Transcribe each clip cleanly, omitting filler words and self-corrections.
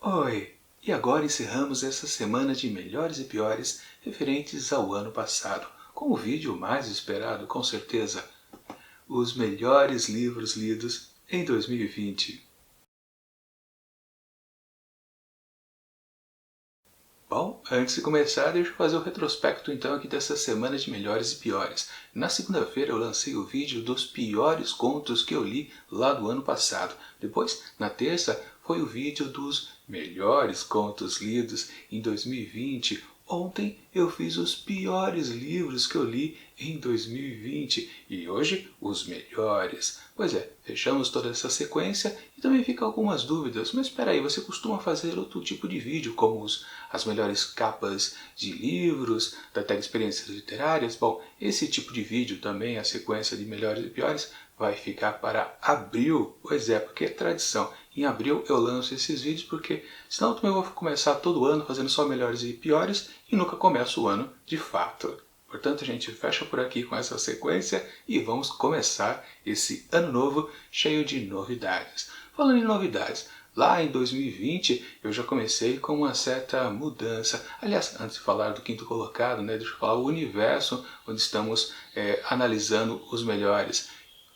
Oi! E agora encerramos essa semana de melhores e piores referentes ao ano passado, com o vídeo mais esperado, com certeza, os melhores livros lidos em 2020. Bom, antes de começar, deixa eu fazer o retrospecto então aqui dessa semana de melhores e piores. Na segunda-feira eu lancei o vídeo dos piores contos que eu li lá do ano passado. Depois, na terça, foi o vídeo dos melhores contos lidos em 2020. Ontem eu fiz os piores livros que eu li em 2020 e hoje os melhores. Pois é, fechamos toda essa sequência e também ficam algumas dúvidas. Mas espera aí, você costuma fazer outro tipo de vídeo, como as melhores capas de livros, da tag experiências literárias? Bom, esse tipo de vídeo também, a sequência de melhores e piores, vai ficar para abril. Pois é, porque é tradição. Em abril eu lanço esses vídeos porque senão eu também vou começar todo ano fazendo só melhores e piores e nunca começo o ano de fato. Portanto, a gente fecha por aqui com essa sequência e vamos começar esse ano novo cheio de novidades. Falando em novidades, lá em 2020 eu já comecei com uma certa mudança. Aliás, antes de falar do quinto colocado, deixa eu falar o universo onde estamos analisando os melhores.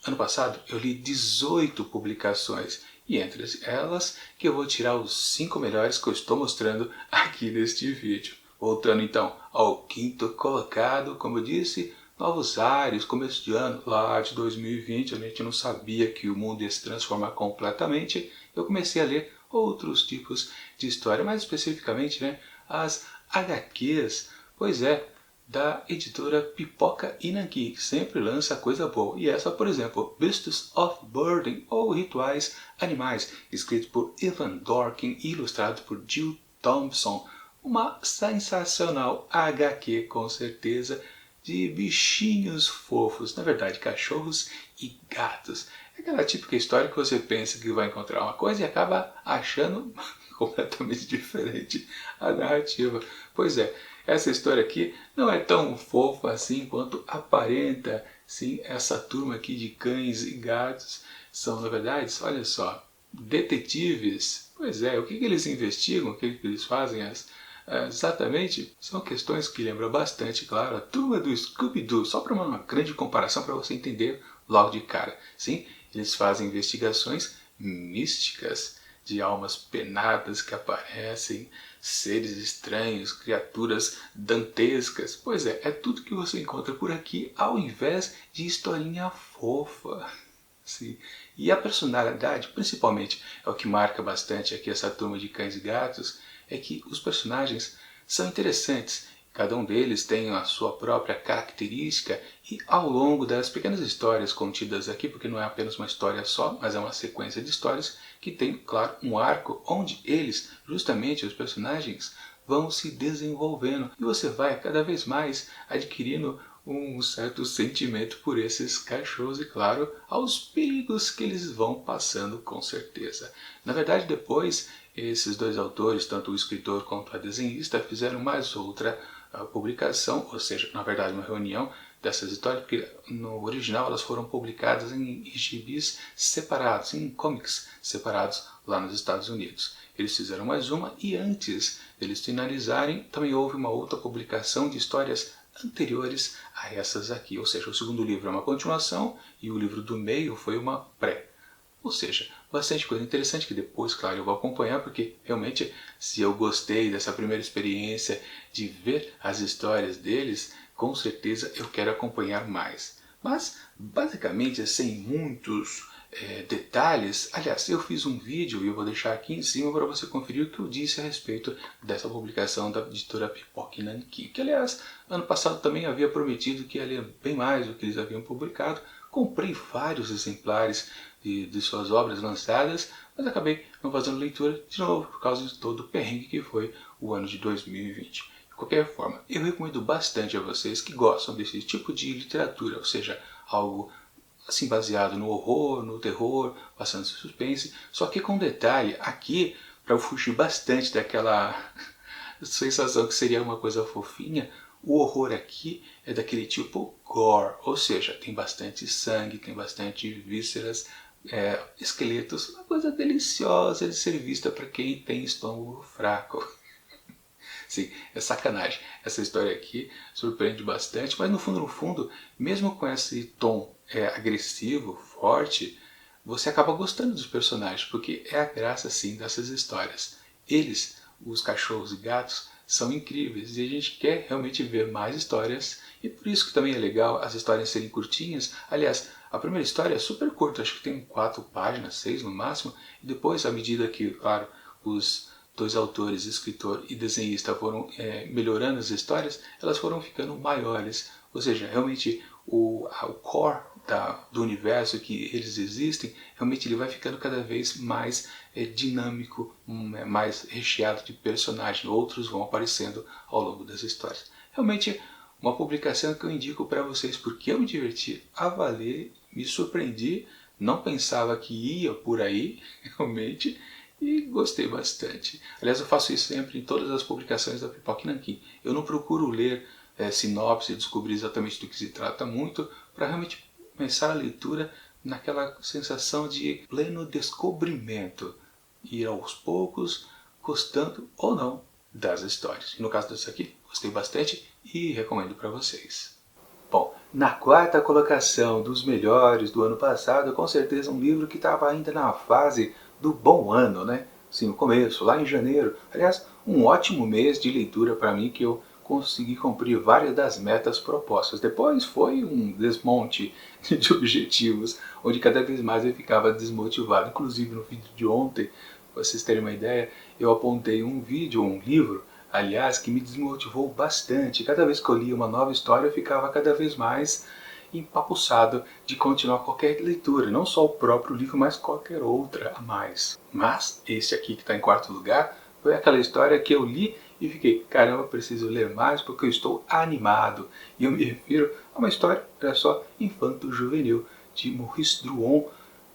Ano passado eu li 18 publicações e entre elas que eu vou tirar os 5 melhores que eu estou mostrando aqui neste vídeo. Voltando então ao quinto colocado, como eu disse, novos ares, começo de ano, lá de 2020, a gente não sabia que o mundo ia se transformar completamente. Eu comecei a ler outros tipos de história, mais especificamente as HQs. Pois é, da editora Pipoca e Nanquim, que sempre lança coisa boa. E essa, por exemplo, Beasts of Burden, ou Rituais Animais, escrito por Ivan Dorkin e ilustrado por Jill Thompson. Uma sensacional HQ, com certeza, de bichinhos fofos, na verdade, cachorros e gatos. É aquela típica história que você pensa que vai encontrar uma coisa e acaba achando completamente diferente a narrativa. Pois é, essa história aqui não é tão fofa assim quanto aparenta. Sim, essa turma aqui de cães e gatos são, na verdade, olha só, detetives. Pois é, o que eles investigam, o que eles fazem, exatamente, são questões que lembram bastante, claro, a turma do Scooby-Doo, só para uma grande comparação para você entender logo de cara. Sim, eles fazem investigações místicas de almas penadas que aparecem, seres estranhos, criaturas dantescas. Pois é, é tudo que você encontra por aqui ao invés de historinha fofa. Sim. E a personalidade, principalmente, é o que marca bastante aqui essa turma de cães e gatos, é que os personagens são interessantes. Cada um deles tem a sua própria característica e ao longo das pequenas histórias contidas aqui, porque não é apenas uma história só, mas é uma sequência de histórias que tem, claro, um arco onde eles, justamente os personagens, vão se desenvolvendo e você vai cada vez mais adquirindo um certo sentimento por esses cachorros e, claro, aos perigos que eles vão passando com certeza. Na verdade, depois, esses dois autores, tanto o escritor quanto a desenhista, fizeram mais outra publicação, ou seja, na verdade uma reunião dessas histórias, porque no original elas foram publicadas em gibis separados, em comics separados lá nos Estados Unidos. Eles fizeram mais uma e antes deles finalizarem também houve uma outra publicação de histórias anteriores a essas aqui, ou seja, o segundo livro é uma continuação e o livro do meio foi uma pré. Ou seja, bastante coisa interessante que depois, claro, eu vou acompanhar, porque realmente, se eu gostei dessa primeira experiência de ver as histórias deles, com certeza eu quero acompanhar mais. Mas, basicamente, sem muitos detalhes, aliás, eu fiz um vídeo e eu vou deixar aqui em cima para você conferir o que eu disse a respeito dessa publicação da editora Pipoca e Nanquim, que, aliás, ano passado também havia prometido que ia ler bem mais do que eles haviam publicado. Comprei vários exemplares de suas obras lançadas, mas acabei não fazendo leitura de novo por causa de todo o perrengue que foi o ano de 2020. De qualquer forma, eu recomendo bastante a vocês que gostam desse tipo de literatura, ou seja, algo assim baseado no horror, no terror, bastante suspense, só que com detalhe aqui, para eu fugir bastante daquela sensação que seria uma coisa fofinha, o horror aqui é daquele tipo gore, ou seja, tem bastante sangue, tem bastante vísceras, esqueletos, uma coisa deliciosa de ser vista para quem tem estômago fraco. Sim, é sacanagem. Essa história aqui surpreende bastante, mas no fundo, mesmo com esse tom agressivo, forte, você acaba gostando dos personagens, porque é a graça, sim, dessas histórias. Eles, os cachorros e gatos, são incríveis e a gente quer realmente ver mais histórias, e por isso que também é legal as histórias serem curtinhas. Aliás, a primeira história é super curta, acho que tem 4 páginas, 6 no máximo, e depois, à medida que, claro, os dois autores, escritor e desenhista, foram melhorando as histórias, elas foram ficando maiores. Ou seja, realmente o core do universo que eles existem, realmente ele vai ficando cada vez mais dinâmico, mais recheado de personagens. Outros vão aparecendo ao longo das histórias. Realmente uma publicação que eu indico para vocês porque eu me diverti a valer, me surpreendi, não pensava que ia por aí, realmente, e gostei bastante. Aliás, eu faço isso sempre em todas as publicações da Pipoca Nanquim. Eu não procuro ler sinopse e descobrir exatamente do que se trata muito, para realmente começar a leitura naquela sensação de pleno descobrimento, ir aos poucos, gostando ou não das histórias. E no caso desse aqui, gostei bastante e recomendo para vocês. Bom, na quarta colocação dos melhores do ano passado, com certeza um livro que estava ainda na fase do bom ano, né? Sim, o começo, lá em janeiro. Aliás, um ótimo mês de leitura para mim, que eu consegui cumprir várias das metas propostas. Depois foi um desmonte de objetivos, onde cada vez mais eu ficava desmotivado. Inclusive no vídeo de ontem, para vocês terem uma ideia, eu apontei um vídeo, um livro, aliás, que me desmotivou bastante. Cada vez que eu lia uma nova história, eu ficava cada vez mais empapuçado de continuar qualquer leitura, não só o próprio livro, mas qualquer outra a mais. Mas esse aqui que está em quarto lugar foi aquela história que eu li e fiquei, caramba, preciso ler mais porque eu estou animado. E eu me refiro a uma história, olha só, infanto-juvenil, de Maurice Druon,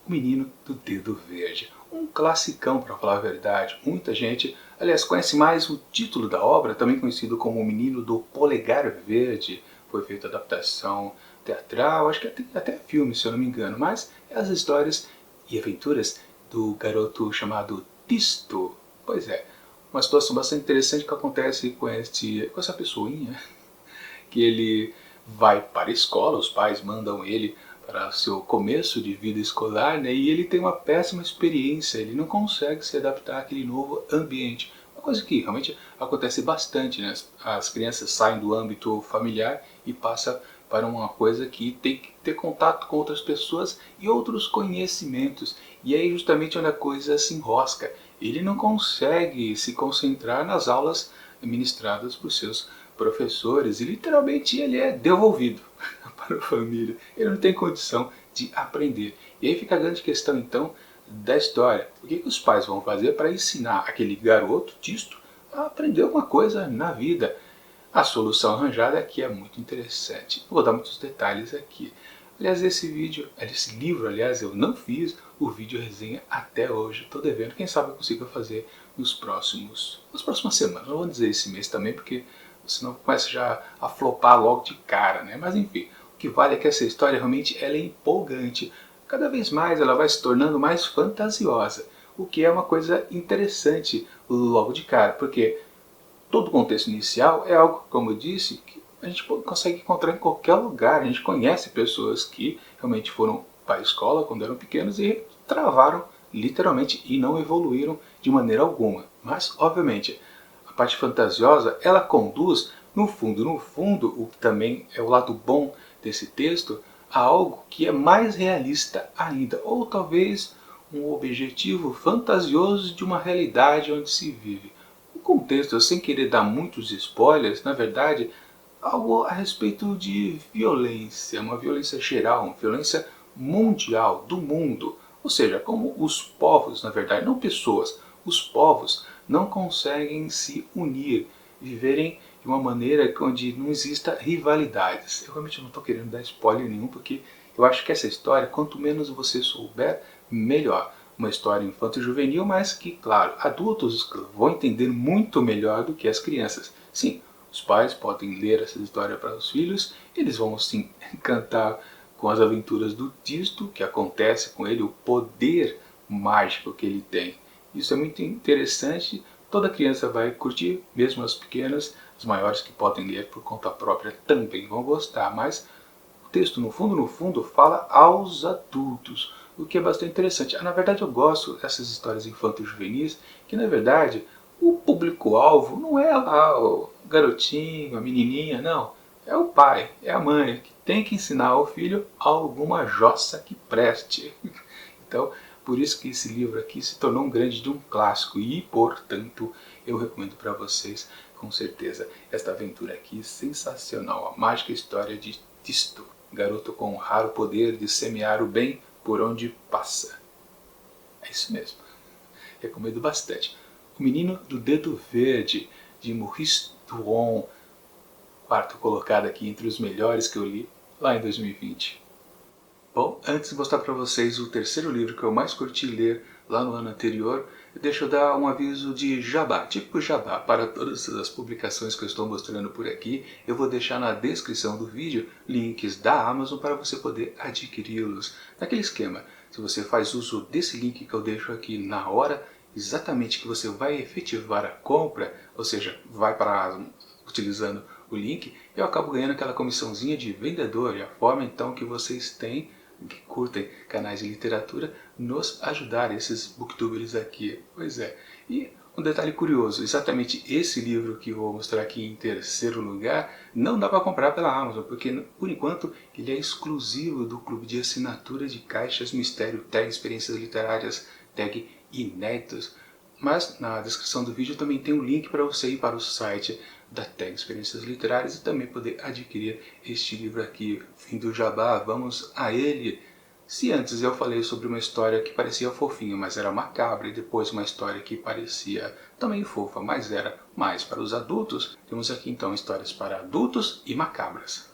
O Menino do Dedo Verde. Um classicão, para falar a verdade. Muita gente, aliás, conhece mais o título da obra, também conhecido como O Menino do Polegar Verde. Foi feita adaptação teatral, acho que tem até filme, se eu não me engano, mas é as histórias e aventuras do garoto chamado Tisto. Pois é, uma situação bastante interessante que acontece com essa pessoinha, que ele vai para a escola, os pais mandam ele para seu começo de vida escolar, né, e ele tem uma péssima experiência, ele não consegue se adaptar àquele novo ambiente. Uma coisa que realmente acontece bastante, né? As crianças saem do âmbito familiar e passam para uma coisa que tem que ter contato com outras pessoas e outros conhecimentos. E aí justamente onde a coisa se enrosca. Ele não consegue se concentrar nas aulas ministradas por seus professores e literalmente ele é devolvido para a família. Ele não tem condição de aprender. E aí fica a grande questão então da história. O que os pais vão fazer para ensinar aquele garoto, Tisto, a aprender alguma coisa na vida? A solução arranjada aqui é muito interessante. Não vou dar muitos detalhes aqui. Aliás, esse livro, aliás, eu não fiz o vídeo resenha até hoje. Estou devendo, quem sabe eu consiga fazer nas próximas semanas. Não vou dizer esse mês também, porque senão começa já a flopar logo de cara, né? Mas enfim, o que vale é que essa história realmente ela é empolgante. Cada vez mais ela vai se tornando mais fantasiosa, o que é uma coisa interessante logo de cara, porque todo o contexto inicial é algo, como eu disse, que a gente consegue encontrar em qualquer lugar. A gente conhece pessoas que realmente foram para a escola quando eram pequenos e travaram literalmente e não evoluíram de maneira alguma. Mas, obviamente, a parte fantasiosa, ela conduz, no fundo, o que também é o lado bom desse texto, a algo que é mais realista ainda, ou talvez um objetivo fantasioso de uma realidade onde se vive. O contexto, sem querer dar muitos spoilers, na verdade, algo a respeito de violência, uma violência geral, uma violência mundial, do mundo. Ou seja, como os povos, na verdade, não pessoas, os povos não conseguem se unir, viverem de uma maneira onde não exista rivalidades. Eu realmente não estou querendo dar spoiler nenhum, porque eu acho que essa história, quanto menos você souber, melhor. Uma história infanto-juvenil, mas que, claro, adultos vão entender muito melhor do que as crianças. Sim, os pais podem ler essa história para os filhos, eles vão se encantar com as aventuras do Tisto, que acontece com ele, o poder mágico que ele tem. Isso é muito interessante, toda criança vai curtir, mesmo as pequenas, os maiores que podem ler por conta própria também vão gostar, mas o texto no fundo fala aos adultos, o que é bastante interessante. Na verdade eu gosto dessas histórias infanto-juvenis, que na verdade o público-alvo não é lá o garotinho, a menininha, não. É o pai, é a mãe, que tem que ensinar ao filho alguma jossa que preste. Então, por isso que esse livro aqui se tornou um grande de um clássico e, portanto, eu recomendo para vocês, com certeza, esta aventura aqui sensacional, a mágica história de Tisto, garoto com o raro poder de semear o bem por onde passa. É isso mesmo, recomendo bastante. O Menino do Dedo Verde, de Maurice Duron, quarto colocado aqui entre os melhores que eu li lá em 2020. Bom, antes de mostrar para vocês o terceiro livro que eu mais curti ler lá no ano anterior, deixa eu dar um aviso de jabá, tipo jabá, para todas as publicações que eu estou mostrando por aqui. Eu vou deixar na descrição do vídeo links da Amazon para você poder adquiri-los. Naquele esquema, se você faz uso desse link que eu deixo aqui na hora, exatamente que você vai efetivar a compra, ou seja, vai para utilizando o link, eu acabo ganhando aquela comissãozinha de vendedor, e a forma então que vocês têm, que curtem canais de literatura, nos ajudar, esses booktubers aqui. Pois é. E um detalhe curioso, exatamente esse livro que eu vou mostrar aqui em terceiro lugar, não dá para comprar pela Amazon, porque por enquanto ele é exclusivo do clube de assinatura de Caixas Mistério, tag Experiências Literárias, tag Inéditos. Mas na descrição do vídeo também tem um link para você ir para o site da tag Experiências Literárias e também poder adquirir este livro aqui. Fim do jabá, vamos a ele! Se antes eu falei sobre uma história que parecia fofinha, mas era macabra, e depois uma história que parecia também fofa, mas era mais para os adultos, temos aqui então histórias para adultos e macabras.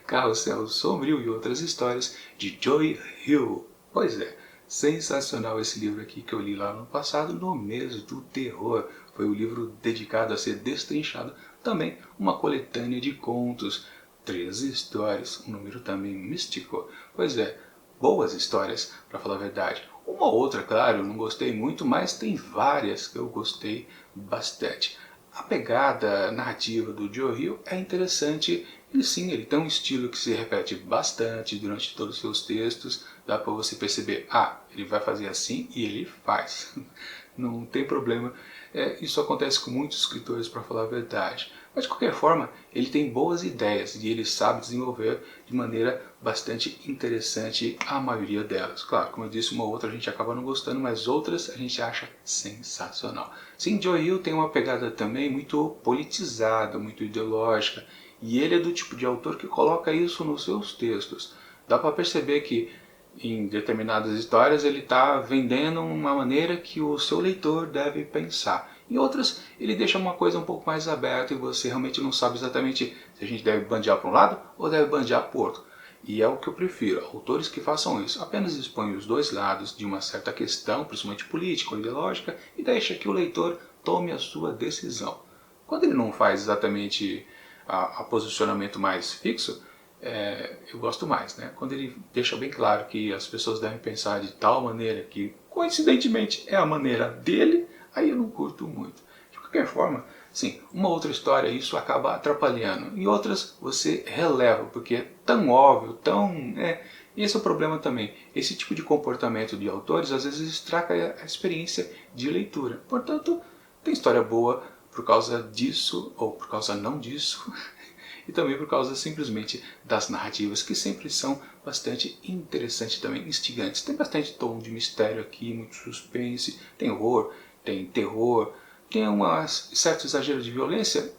Carrossel Sombrio e Outras Histórias, de Joy Hill. Pois é, sensacional esse livro aqui que eu li lá no passado, no mês do terror. Foi o livro dedicado a ser destrinchado, também uma coletânea de contos, 13 histórias, um número também místico. Pois é, boas histórias, para falar a verdade. Uma ou outra, claro, eu não gostei muito, mas tem várias que eu gostei bastante. A pegada narrativa do Joe Hill é interessante, e sim, ele tem um estilo que se repete bastante durante todos os seus textos, dá para você perceber, ele vai fazer assim e ele faz. Não tem problema, isso acontece com muitos escritores, para falar a verdade. Mas de qualquer forma, ele tem boas ideias e ele sabe desenvolver de maneira bastante interessante a maioria delas. Claro, como eu disse, uma ou outra a gente acaba não gostando, mas outras a gente acha sensacional. Sim, Joe Hill tem uma pegada também muito politizada, muito ideológica, e ele é do tipo de autor que coloca isso nos seus textos. Dá para perceber que em determinadas histórias ele está vendendo uma maneira que o seu leitor deve pensar. Em outras, ele deixa uma coisa um pouco mais aberta e você realmente não sabe exatamente se a gente deve bandear para um lado ou deve bandear para o outro. E é o que eu prefiro, autores que façam isso. Apenas expõem os dois lados de uma certa questão, principalmente política ou ideológica, e deixa que o leitor tome a sua decisão. Quando ele não faz exatamente a posicionamento mais fixo, eu gosto mais, né? Quando ele deixa bem claro que as pessoas devem pensar de tal maneira que, coincidentemente, é a maneira dele, aí eu não curto muito. De qualquer forma, sim, uma outra história isso acaba atrapalhando. Em outras você releva, porque é tão óbvio, tão... E esse é o problema também. Esse tipo de comportamento de autores às vezes estraga a experiência de leitura. Portanto, tem história boa por causa disso, ou por causa não disso, e também por causa simplesmente das narrativas, que sempre são bastante interessantes também, instigantes. Tem bastante tom de mistério aqui, muito suspense, tem horror, tem terror, tem um certo exagero de violência,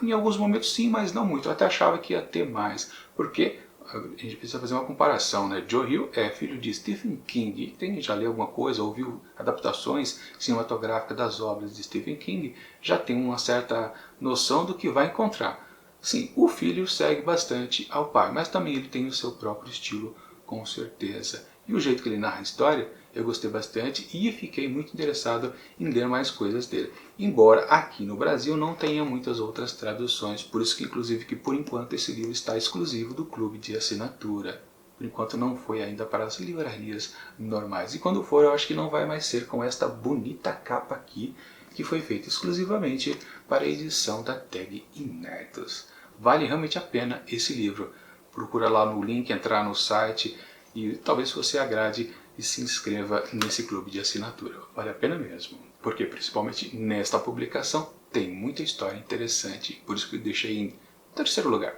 em alguns momentos sim, mas não muito. Eu até achava que ia ter mais, porque a gente precisa fazer uma comparação, né? Joe Hill é filho de Stephen King. Quem já leu alguma coisa, ouviu adaptações cinematográficas das obras de Stephen King, já tem uma certa noção do que vai encontrar. Sim, o filho segue bastante ao pai, mas também ele tem o seu próprio estilo, com certeza. E o jeito que ele narra a história eu gostei bastante e fiquei muito interessado em ler mais coisas dele. Embora aqui no Brasil não tenha muitas outras traduções, por isso que inclusive que por enquanto esse livro está exclusivo do clube de assinatura. Por enquanto não foi ainda para as livrarias normais. E quando for, eu acho que não vai mais ser com esta bonita capa aqui, que foi feita exclusivamente para a edição da Tag Inertos. Vale realmente a pena esse livro. Procura lá no link, entrar no site e talvez você agrade e se inscreva nesse clube de assinatura. Vale a pena mesmo, porque principalmente nesta publicação tem muita história interessante, por isso que eu deixei em terceiro lugar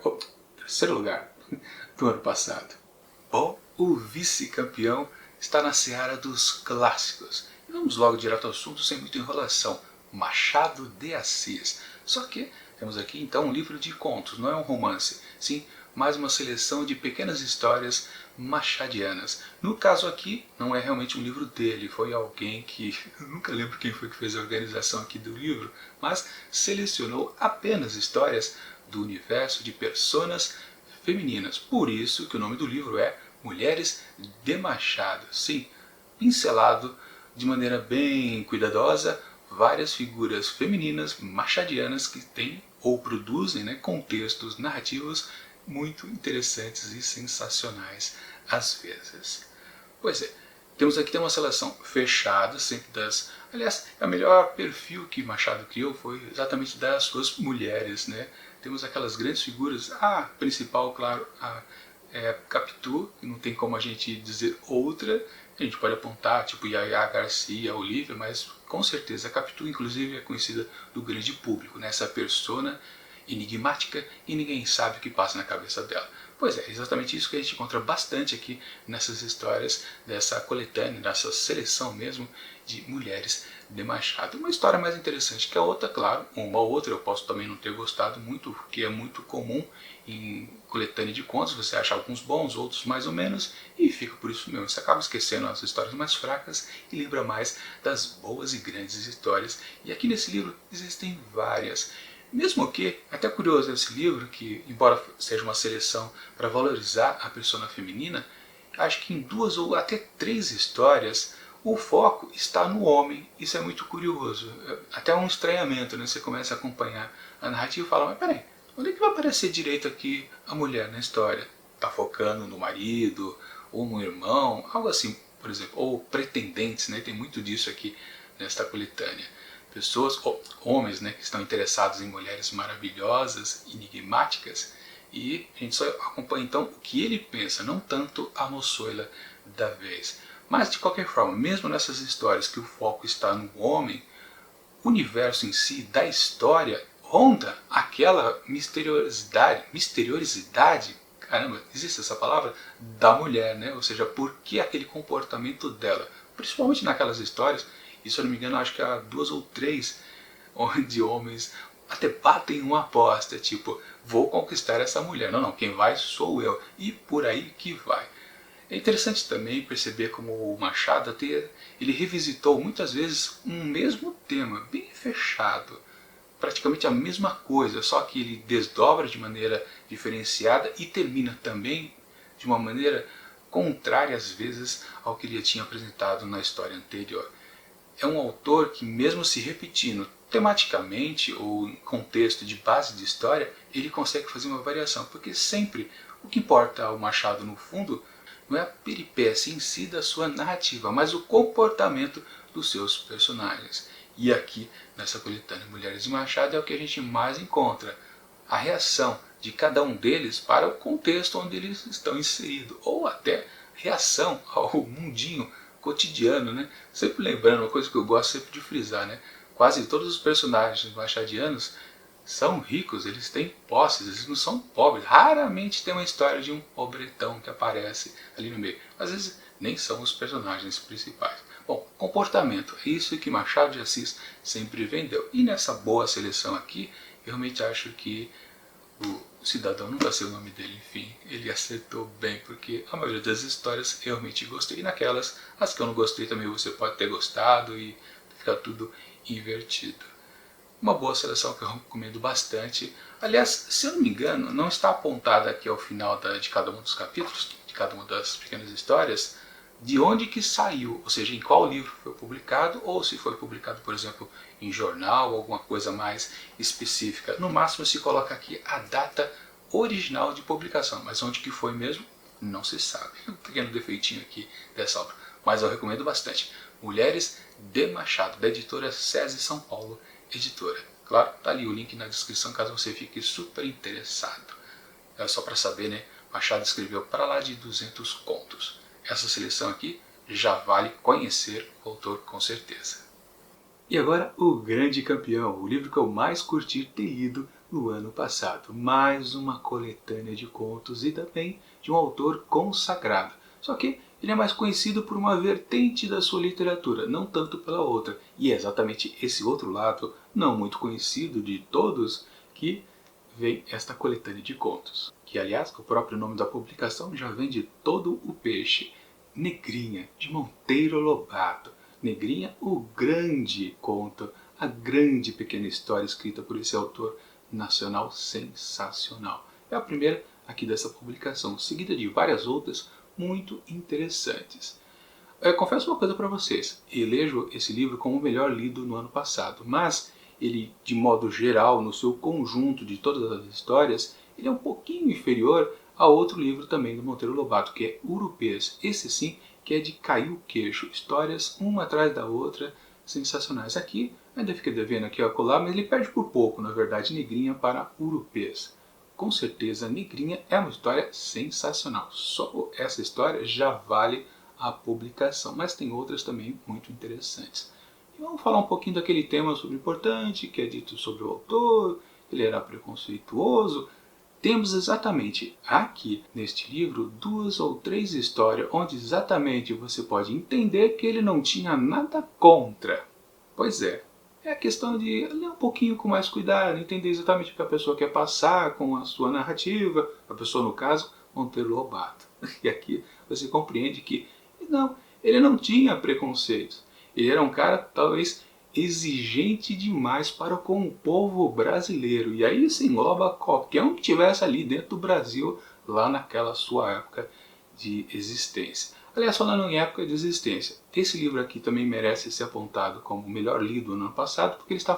do ano passado. Bom, o vice-campeão está na seara dos clássicos. E vamos logo direto ao assunto, sem muita enrolação. Machado de Assis. Só que temos aqui então um livro de contos, não é um romance. Sim, mais uma seleção de pequenas histórias machadianas. No caso aqui, não é realmente um livro dele, foi alguém que, eu nunca lembro quem foi que fez a organização aqui do livro, mas selecionou apenas histórias do universo de personas femininas. Por isso que o nome do livro é Mulheres de Machado. Sim, pincelado de maneira bem cuidadosa várias figuras femininas machadianas que têm ou produzem contextos narrativos muito interessantes e sensacionais às vezes. Pois é, temos aqui uma seleção fechada, sempre das... Aliás, o melhor perfil que Machado criou foi exatamente das suas mulheres, né? Temos aquelas grandes figuras, a principal, claro, é Capitu, não tem como a gente dizer outra, a gente pode apontar, tipo Yaya Garcia, Olivia, mas com certeza a Capitu, inclusive, é conhecida do grande público, né? Essa persona enigmática e ninguém sabe o que passa na cabeça dela. Pois é, exatamente isso que a gente encontra bastante aqui nessas histórias dessa coletânea, dessa seleção mesmo de mulheres de Machado. Uma história mais interessante que a outra, claro, uma ou outra eu posso também não ter gostado muito, porque é muito comum em coletânea de contos, você acha alguns bons, outros mais ou menos, e fica por isso mesmo. Você acaba esquecendo as histórias mais fracas e lembra mais das boas e grandes histórias. E aqui nesse livro existem várias. Mesmo que, até curioso esse livro, que embora seja uma seleção para valorizar a persona feminina, acho que em 2 ou até 3 histórias o foco está no homem. Isso é muito curioso, até um estranhamento, né? Você começa a acompanhar a narrativa e fala, mas peraí, onde é que vai aparecer direito aqui a mulher na história? Está focando no marido, ou no irmão, algo assim, por exemplo, ou pretendentes, né? Tem muito disso aqui nesta coletânea. Pessoas, homens, né, que estão interessados em mulheres maravilhosas, enigmáticas, e a gente só acompanha então o que ele pensa, não tanto a moçoila da vez. Mas de qualquer forma, mesmo nessas histórias que o foco está no homem, o universo em si da história ronda aquela misteriosidade, caramba, existe essa palavra? Da mulher, né? Ou seja, por que aquele comportamento dela? Principalmente naquelas histórias, e se eu não me engano, acho que há 2 ou 3 onde homens até batem uma aposta, tipo, vou conquistar essa mulher. Não, quem vai sou eu. E por aí que vai. É interessante também perceber como o Machado ele revisitou muitas vezes um mesmo tema, bem fechado. Praticamente a mesma coisa, só que ele desdobra de maneira diferenciada e termina também de uma maneira contrária às vezes ao que ele tinha apresentado na história anterior. É um autor que, mesmo se repetindo tematicamente ou em contexto de base de história, ele consegue fazer uma variação, porque sempre o que importa ao Machado no fundo não é a peripécia em si da sua narrativa, mas o comportamento dos seus personagens. E aqui, nessa coletânea Mulheres de Machado, é o que a gente mais encontra. A reação de cada um deles para o contexto onde eles estão inseridos, ou até reação ao mundinho cotidiano, né? Sempre lembrando, uma coisa que eu gosto sempre de frisar, né? Quase todos os personagens machadianos são ricos, eles têm posses, eles não são pobres. Raramente tem uma história de um pobretão que aparece ali no meio. Às vezes nem são os personagens principais. Bom, comportamento, é isso que Machado de Assis sempre vendeu. E nessa boa seleção aqui, eu realmente acho que o cidadão, nunca sei o nome dele, enfim, ele acertou bem, porque a maioria das histórias eu realmente gostei. E naquelas, as que eu não gostei também você pode ter gostado e fica tudo invertido. Uma boa seleção que eu recomendo bastante. Aliás, se eu não me engano, não está apontada aqui ao final de cada um dos capítulos, de cada uma das pequenas histórias, de onde que saiu, ou seja, em qual livro foi publicado, ou se foi publicado, por exemplo, em jornal, alguma coisa mais específica. No máximo se coloca aqui a data original de publicação, mas onde que foi mesmo, não se sabe. Um pequeno defeitinho aqui dessa obra, mas eu recomendo bastante. Mulheres de Machado, da editora SESI São Paulo, editora. Claro, tá ali o link na descrição caso você fique super interessado. É só para saber, né? Machado escreveu para lá de 200 contos. Essa seleção aqui já vale conhecer o autor com certeza. E agora o grande campeão, o livro que eu mais curti ter lido no ano passado. Mais uma coletânea de contos e também de um autor consagrado. Só que ele é mais conhecido por uma vertente da sua literatura, não tanto pela outra. E é exatamente esse outro lado, não muito conhecido de todos, que vem esta coletânea de contos. Que, aliás, o próprio nome da publicação já vem de todo o peixe. Negrinha, de Monteiro Lobato. Negrinha, o grande conto, a grande pequena história escrita por esse autor nacional sensacional. É a primeira aqui dessa publicação, seguida de várias outras muito interessantes. Eu confesso uma coisa para vocês, elejo esse livro como o melhor lido no ano passado, mas ele, de modo geral, no seu conjunto de todas as histórias, ele é um pouquinho inferior a outro livro também do Monteiro Lobato, que é Urupês. Esse sim, que é de cair o queixo, histórias uma atrás da outra, sensacionais. Aqui, ainda fica devendo aqui a colar, mas ele perde por pouco, na verdade, Negrinha para Urupês. Com certeza, Negrinha é uma história sensacional. Só essa história já vale a publicação, mas tem outras também muito interessantes. E vamos falar um pouquinho daquele tema super importante, que é dito sobre o autor, ele era preconceituoso. Temos exatamente aqui neste livro 2 ou 3 histórias onde exatamente você pode entender que ele não tinha nada contra. Pois é a questão de ler um pouquinho com mais cuidado, entender exatamente o que a pessoa quer passar com a sua narrativa, a pessoa no caso, Monteiro Lobato. E aqui você compreende que não, ele não tinha preconceitos. Ele era um cara talvez exigente demais para com o povo brasileiro. E aí isso engloba qualquer um que estivesse ali dentro do Brasil, lá naquela sua época de existência. Aliás, falando em época de existência, esse livro aqui também merece ser apontado como o melhor lido no ano passado, porque ele está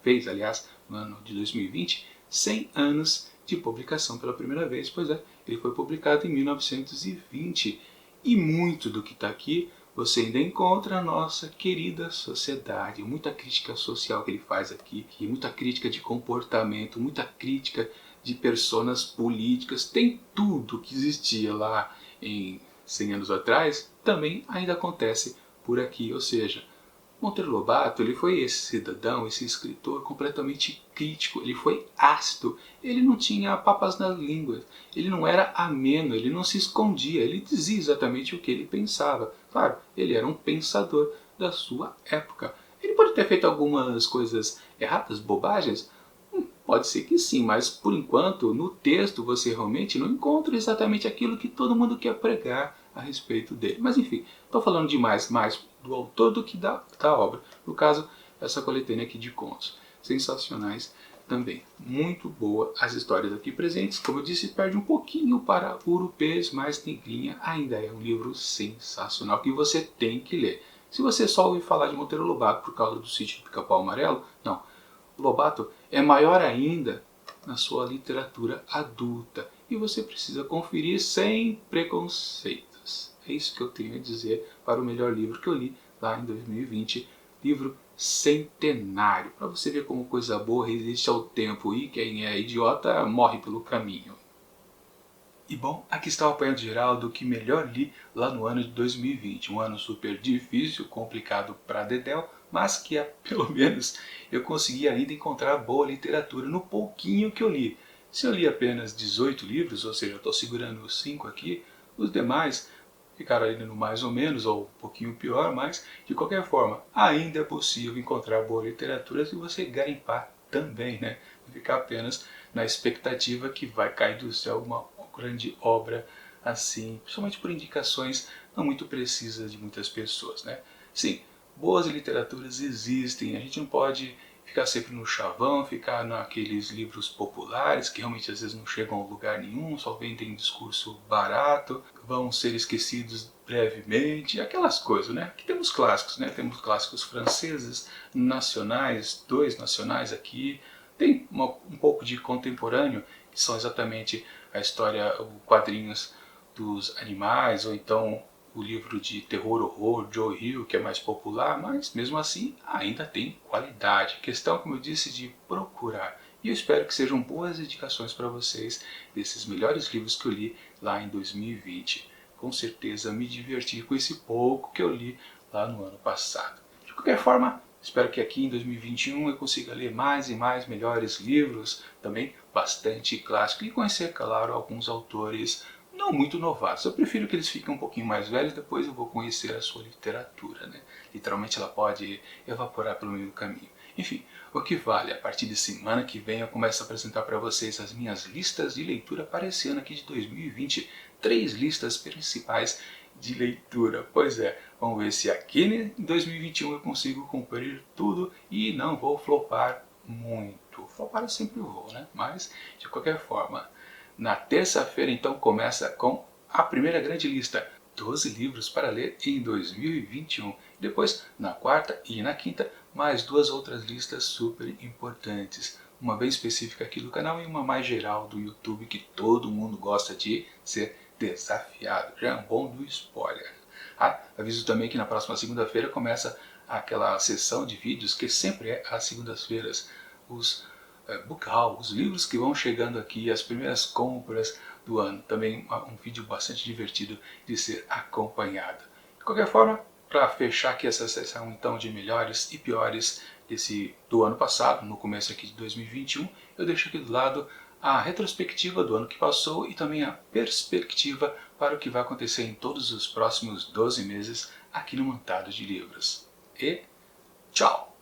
fez, aliás, no ano de 2020, 100 anos de publicação pela primeira vez. Pois é, ele foi publicado em 1920. E muito do que está aqui você ainda encontra a nossa querida sociedade. Muita crítica social que ele faz aqui, e muita crítica de comportamento, muita crítica de personas políticas. Tem tudo que existia lá em 100 anos atrás, também ainda acontece por aqui. Ou seja, Monteiro Lobato, ele foi esse cidadão, esse escritor completamente crítico, ele foi ácido, ele não tinha papas nas línguas, ele não era ameno, ele não se escondia, ele dizia exatamente o que ele pensava. Claro, ele era um pensador da sua época. Ele pode ter feito algumas coisas erradas, bobagens? Pode ser que sim, mas por enquanto no texto você realmente não encontra exatamente aquilo que todo mundo quer pregar a respeito dele. Mas enfim, estou falando demais mais do autor do que da obra. No caso, essa coletânea aqui de contos. Sensacionais também. Muito boa as histórias aqui presentes. Como eu disse, perde um pouquinho para Urupês, mas Negrinha ainda é um livro sensacional que você tem que ler. Se você só ouvir falar de Monteiro Lobato por causa do Sítio do Pica-Pau Amarelo, não. Lobato é maior ainda na sua literatura adulta e você precisa conferir sem preconceitos. É isso que eu tenho a dizer para o melhor livro que eu li lá em 2020, livro centenário. Para você ver como coisa boa resiste ao tempo e quem é idiota morre pelo caminho. E bom, aqui está o apanhado geral do que melhor li lá no ano de 2020. Um ano super difícil, complicado para Dedéu, mas que pelo menos eu consegui ainda encontrar boa literatura no pouquinho que eu li. Se eu li apenas 18 livros, ou seja, eu estou segurando os 5 aqui, os demais ficaram ainda no mais ou menos, ou um pouquinho pior, mas de qualquer forma, ainda é possível encontrar boa literatura se você garimpar também, né? Não ficar apenas na expectativa que vai cair do céu alguma grande obra assim, principalmente por indicações não muito precisas de muitas pessoas, né? Sim, boas literaturas existem, a gente não pode ficar sempre no chavão, ficar naqueles livros populares que realmente às vezes não chegam a lugar nenhum, só vendem discurso barato, vão ser esquecidos brevemente, aquelas coisas, né? Aqui temos clássicos, né? Temos clássicos franceses, nacionais, 2 nacionais aqui. Tem um pouco de contemporâneo, que são exatamente a história, quadrinhos dos animais, ou então o livro de terror horror Joe Hill, que é mais popular, mas mesmo assim ainda tem qualidade. Questão, como eu disse, de procurar. E eu espero que sejam boas indicações para vocês desses melhores livros que eu li lá em 2020. Com certeza me diverti com esse pouco que eu li lá no ano passado. De qualquer forma, espero que aqui em 2021 eu consiga ler mais e mais melhores livros, também bastante clássicos, e conhecer, claro, alguns autores não muito novatos. Eu prefiro que eles fiquem um pouquinho mais velhos, depois eu vou conhecer a sua literatura, né? Literalmente ela pode evaporar pelo meio do caminho. Enfim, o que vale, a partir de semana que vem eu começo a apresentar para vocês as minhas listas de leitura para esse ano aqui de 2020. 3 listas principais de leitura. Pois é, vamos ver se aqui em 2021 eu consigo cumprir tudo e não vou flopar muito. Flopar eu sempre vou, né? Mas, de qualquer forma, na terça-feira então começa com a primeira grande lista. 12 livros para ler em 2021. Depois, na quarta e na quinta, mais 2 outras listas super importantes. Uma bem específica aqui do canal e uma mais geral do YouTube, que todo mundo gosta de ser desafiado. Já é um bom do spoiler. Aviso também que na próxima segunda-feira começa aquela sessão de vídeos que sempre é às segundas-feiras. Os book haul, os livros que vão chegando aqui, as primeiras compras do ano. Também um vídeo bastante divertido de ser acompanhado. De qualquer forma, para fechar aqui essa sessão então de melhores e piores do ano passado, no começo aqui de 2021, eu deixo aqui do lado a retrospectiva do ano que passou e também a perspectiva para o que vai acontecer em todos os próximos 12 meses aqui no Montado de Livros. E tchau!